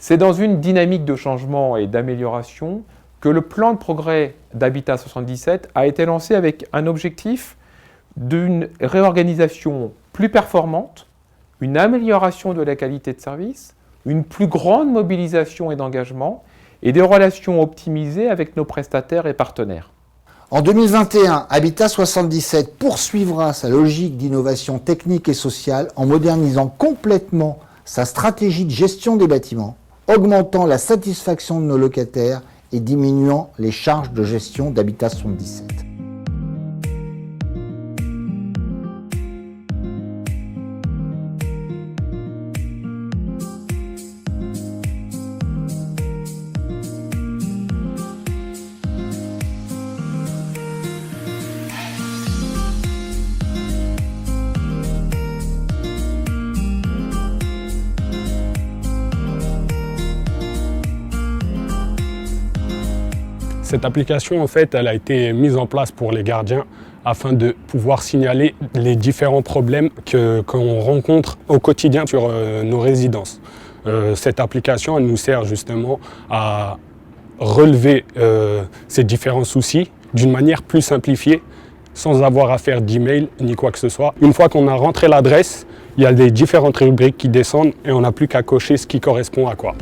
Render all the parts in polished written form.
C'est dans une dynamique de changement et d'amélioration que le plan de progrès d'Habitat 77 a été lancé avec un objectif d'une réorganisation plus performante, une amélioration de la qualité de service, une plus grande mobilisation et d'engagement, et des relations optimisées avec nos prestataires et partenaires. En 2021, Habitat 77 poursuivra sa logique d'innovation technique et sociale en modernisant complètement sa stratégie de gestion des bâtiments, augmentant la satisfaction de nos locataires et diminuant les charges de gestion d'Habitat 77. Cette application, en fait, elle a été mise en place pour les gardiens afin de pouvoir signaler les différents problèmes qu'on rencontre au quotidien sur nos résidences. Cette application, elle nous sert justement à relever ces différents soucis d'une manière plus simplifiée, sans avoir à faire d'email ni quoi que ce soit. Une fois qu'on a rentré l'adresse, il y a des différentes rubriques qui descendent et on n'a plus qu'à cocher ce qui correspond à quoi.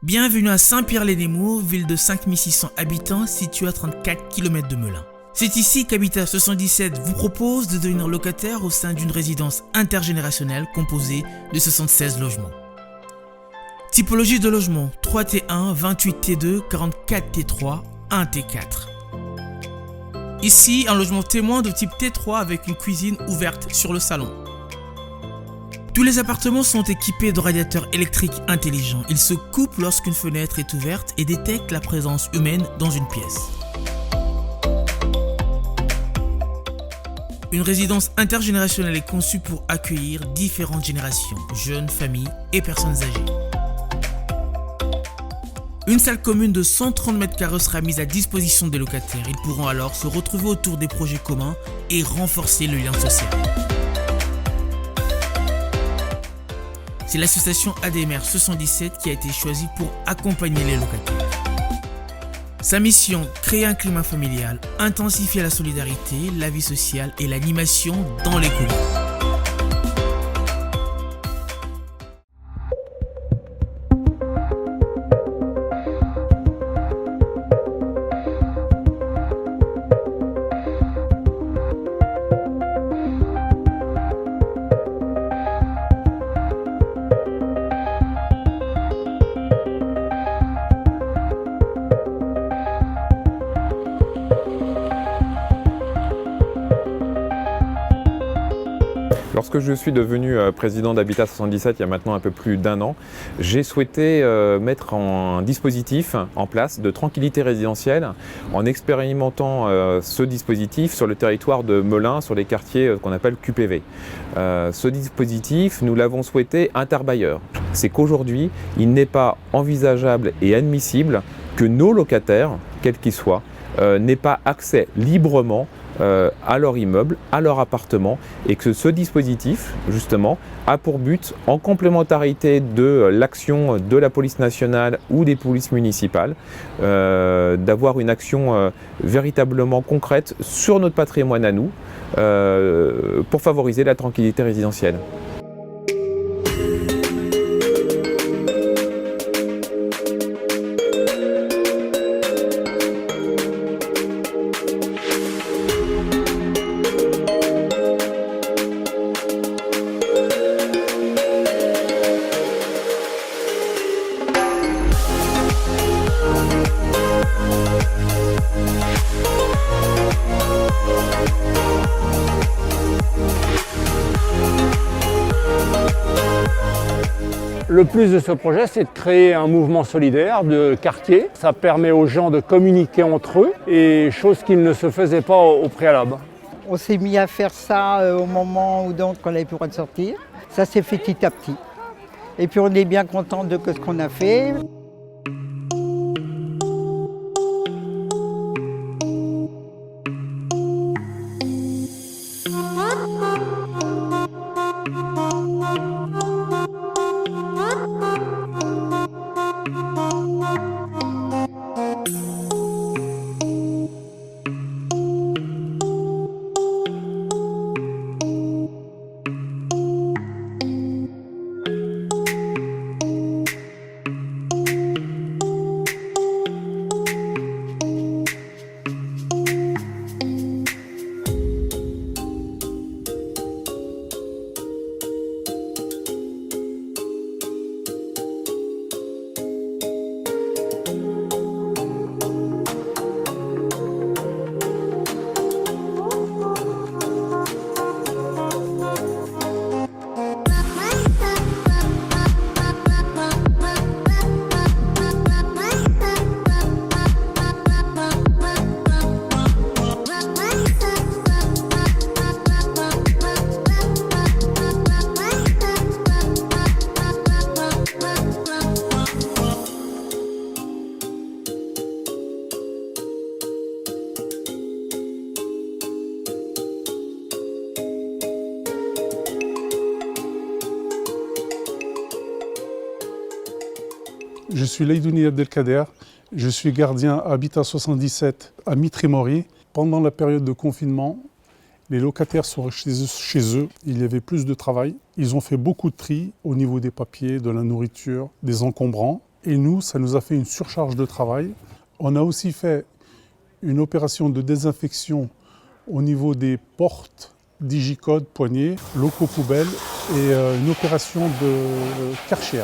Bienvenue à Saint-Pierre-les-Nemours, ville de 5600 habitants située à 34 km de Melun. C'est ici qu'Habitat 77 vous propose de devenir locataire au sein d'une résidence intergénérationnelle composée de 76 logements. Typologie de logement 3T1, 28T2, 44T3, 1T4. Ici, un logement témoin de type T3 avec une cuisine ouverte sur le salon. Tous les appartements sont équipés de radiateurs électriques intelligents. Ils se coupent lorsqu'une fenêtre est ouverte et détectent la présence humaine dans une pièce. Une résidence intergénérationnelle est conçue pour accueillir différentes générations, jeunes, familles et personnes âgées. Une salle commune de 130 m² sera mise à disposition des locataires. Ils pourront alors se retrouver autour des projets communs et renforcer le lien social. C'est l'association ADMR 77 qui a été choisie pour accompagner les locataires. Sa mission, créer un climat familial, intensifier la solidarité, la vie sociale et l'animation dans les communes. Lorsque je suis devenu président d'Habitat 77 il y a maintenant un peu plus d'1 an, j'ai souhaité mettre un dispositif en place de tranquillité résidentielle en expérimentant ce dispositif sur le territoire de Melun, sur les quartiers qu'on appelle QPV. Ce dispositif, nous l'avons souhaité interbailleur. C'est qu'aujourd'hui, il n'est pas envisageable et admissible que nos locataires, quels qu'ils soient, n'aient pas accès librement à leur immeuble, à leur appartement, et que ce dispositif, justement, a pour but, en complémentarité de l'action de la police nationale ou des polices municipales, d'avoir une action véritablement concrète sur notre patrimoine à nous, pour favoriser la tranquillité résidentielle. Le plus de ce projet, c'est de créer un mouvement solidaire de quartier. Ça permet aux gens de communiquer entre eux, et chose qui ne se faisait pas au préalable. On s'est mis à faire ça au moment où donc on avait plus le droit de sortir. Ça s'est fait petit à petit. Et puis on est bien content de ce qu'on a fait. Je suis Leidouni Abdelkader, je suis gardien à Habitat 77 à Mitry-Mory. Pendant la période de confinement, les locataires sont chez eux, il y avait plus de travail. Ils ont fait beaucoup de tri au niveau des papiers, de la nourriture, des encombrants. Et nous, ça nous a fait une surcharge de travail. On a aussi fait une opération de désinfection au niveau des portes, digicode, poignées, locaux poubelles et une opération de Karcher.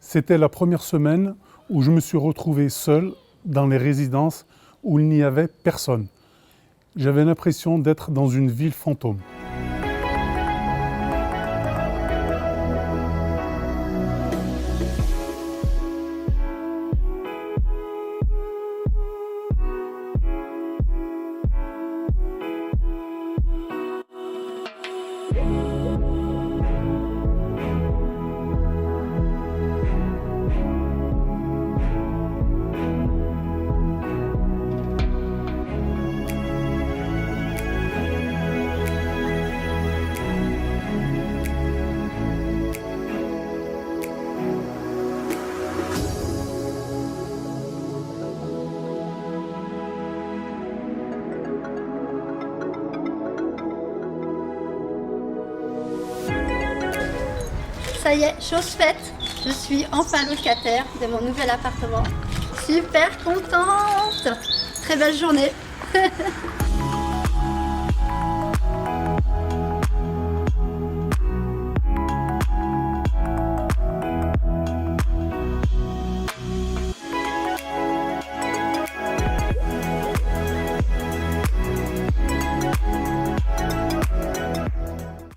C'était la première semaine où je me suis retrouvé seul dans les résidences où il n'y avait personne. J'avais l'impression d'être dans une ville fantôme. Ça y est, chose faite, je suis enfin locataire de mon nouvel appartement. Super contente! Très belle journée!